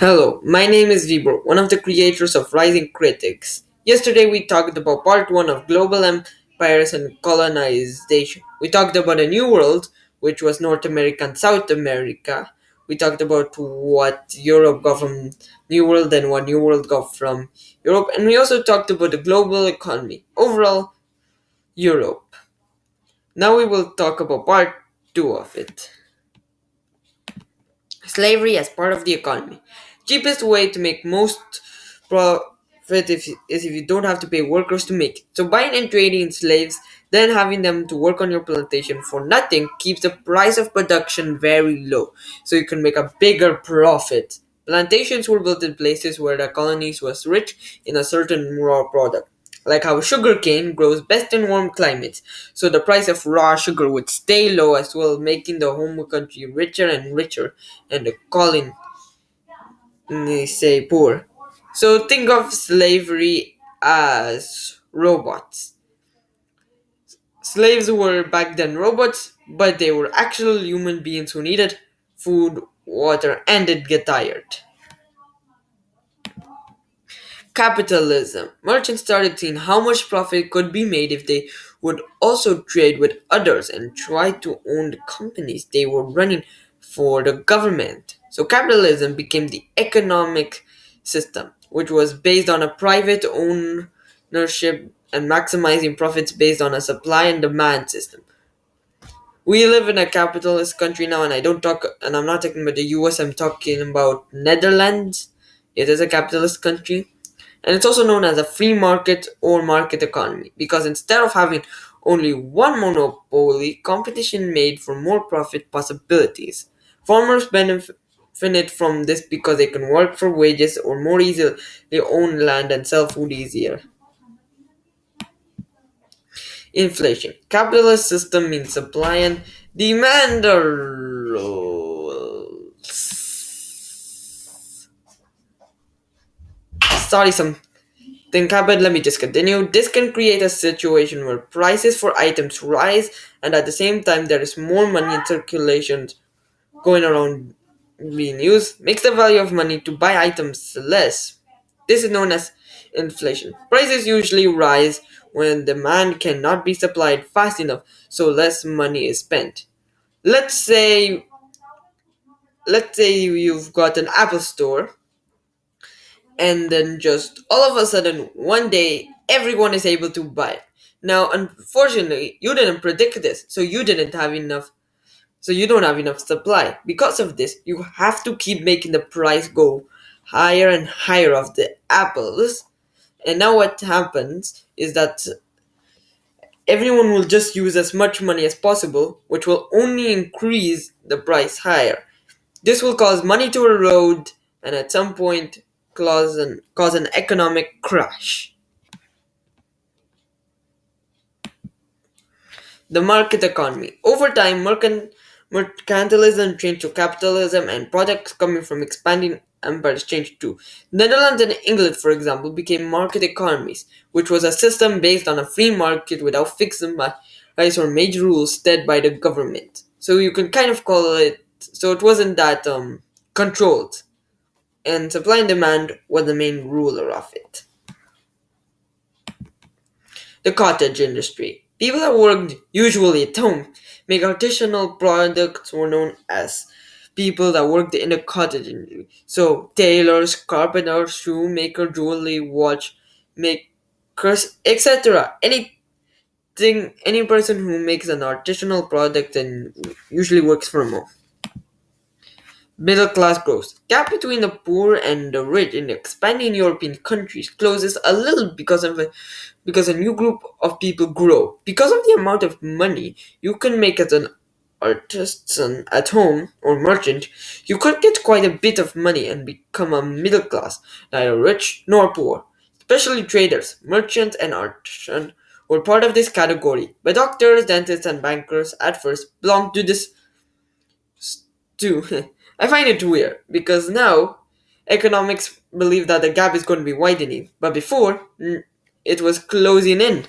Hello, my name is Vibro, one of the creators of Rising Critics. Yesterday we talked about part 1 of global empires and colonization. We talked about a new world, which was North America and South America. We talked about what Europe got from New World and what New World got from Europe, and we also talked about the global economy, overall Europe. Now we will talk about part 2 of it. Slavery as part of the economy. Cheapest way to make most profit is if you don't have to pay workers to make it. So buying and trading in slaves, then having them to work on your plantation for nothing keeps the price of production very low, so you can make a bigger profit. Plantations were built in places where the colonies was rich in a certain raw product, like how sugarcane grows best in warm climates, so the price of raw sugar would stay low as well, making the home country richer and richer, and the colonies say poor. So think of slavery as robots. Slaves were back then robots, but they were actual human beings who needed food, water, and did get tired. Capitalism. Merchants started seeing how much profit could be made if they would also trade with others and try to own the companies they were running for the government. So capitalism became the economic system, which was based on a private ownership and maximizing profits based on a supply and demand system. We live in a capitalist country now, and I'm not talking about the US, I'm talking about Netherlands. It is a capitalist country, and it's also known as a free market or market economy because instead of having only one monopoly, competition made for more profit possibilities. Farmers benefit from this because they can work for wages or more easily own land and sell food easier. Inflation. Capitalist system means supply and demand are sorry, something happened. Let me just continue. This can create a situation where prices for items rise, and at the same time, there is more money in circulation going around being used, makes the value of money to buy items less. This is known as inflation. Prices usually rise when demand cannot be supplied fast enough, so less money is spent. Let's say let's say you've got an Apple store, and then just all of a sudden one day everyone is able to buy it. Now unfortunately you didn't predict this, so you don't have enough supply. Because of this, you have to keep making the price go higher and higher of the apples. And now what happens is that everyone will just use as much money as possible, which will only increase the price higher. This will cause money to erode and at some point cause an economic crash. The market economy. Over time, mercantilism changed to capitalism, and products coming from expanding empires changed too. Netherlands and England, for example, became market economies, which was a system based on a free market without fixed price or major rules set by the government. So you can kind of call it. So it wasn't that controlled, and supply and demand was the main ruler of it. The cottage industry. People that worked usually at home make artisanal products were known as people that worked in the cottage industry. So tailors, carpenters, shoemaker, jewelry, watch makers, etc. Any person who makes an artisanal product and usually works from home. Middle class growth. Gap between the poor and the rich in expanding European countries closes a little because a new group of people grow. Because of the amount of money you can make as an artisan at home or merchant, you could get quite a bit of money and become a middle class, neither rich nor poor. Especially traders, merchants, and artisans were part of this category, but doctors, dentists, and bankers at first belonged to this too. I find it weird because now economics believe that the gap is going to be widening, but before it was closing in.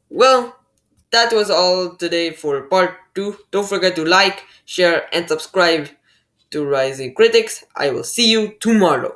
Well, that was all today for part 2. Don't forget to like, share, and subscribe to rising critics. I will see you tomorrow.